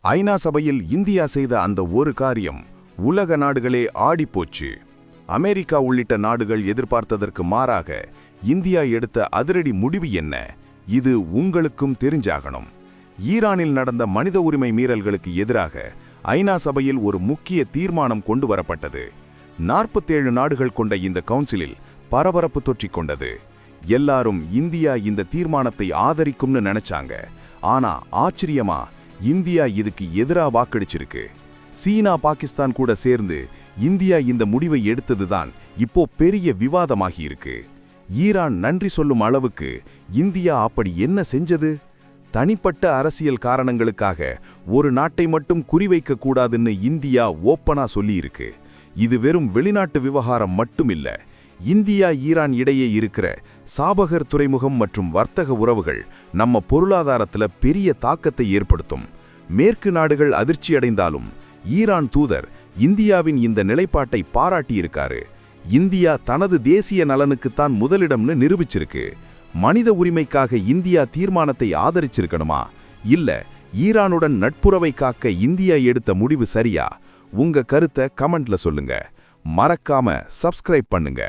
ஐநா சபையில் இந்தியா செய்த அந்த ஒரு காரியம் உலக நாடுகளே ஆடிப்போச்சு. அமெரிக்கா உள்ளிட்ட நாடுகள் எதிர்பார்த்ததற்கு மாறாக இந்தியா எடுத்த அதிரடி முடிவு என்ன? இது உங்களுக்கும் தெரிஞ்சாகணும். ஈரானில் நடந்த மனித உரிமை மீறல்களுக்கு எதிராக ஐநா சபையில் ஒரு முக்கிய தீர்மானம் கொண்டு வரப்பட்டது. 47 நாடுகள் கொண்ட இந்த கவுன்சிலில் பரபரப்பு தொற்றிக் கொண்டது. எல்லாரும் இந்தியா இந்த தீர்மானத்தை ஆதரிக்கும்னு நினைச்சாங்க. ஆனா ஆச்சரியமா இந்தியா இதுக்கு எதிரா வாக்களிச்சிருக்கு. சீனா, பாகிஸ்தான் கூட சேர்ந்து இந்தியா இந்த முடிவை எடுத்ததுதான் இப்போ பெரிய விவாதமாகி இருக்கு. ஈரான் நன்றி சொல்லும் அளவுக்கு இந்தியா அப்படி என்ன செஞ்சது? தனிப்பட்ட அரசியல் காரணங்களுக்காக ஒரு நாட்டை மட்டும் குறிவைக்க கூடாதுன்னு இந்தியா ஓப்பனா சொல்லியிருக்கு. இது வெறும் வெளிநாட்டு விவகாரம் மட்டுமில்ல. இந்தியா ஈரான் இடையே இருக்கிற சாபகர் துறைமுகம் மற்றும் வர்த்தக உறவுகள் நம்ம பொருளாதாரத்துல பெரிய தாக்கத்தை ஏற்படுத்தும். மேற்கு நாடுகள் அதிர்ச்சியடைந்தாலும் ஈரான் தூதர் இந்தியாவின் இந்த நிலைப்பாட்டை பாராட்டியிருக்காரு. இந்தியா தனது தேசிய நலனுக்குத்தான் முதலிடம்னு நிரூபிச்சிருக்கு. மனித உரிமைக்காக இந்தியா தீர்மானத்தை ஆதரிச்சிருக்கணுமா, இல்ல ஈரானுடன் நட்புறவை காக்க இந்தியா எடுத்த முடிவு சரியா? உங்க கருத்தை கமெண்ட்ல சொல்லுங்க. மறக்காம சப்ஸ்கிரைப் பண்ணுங்க.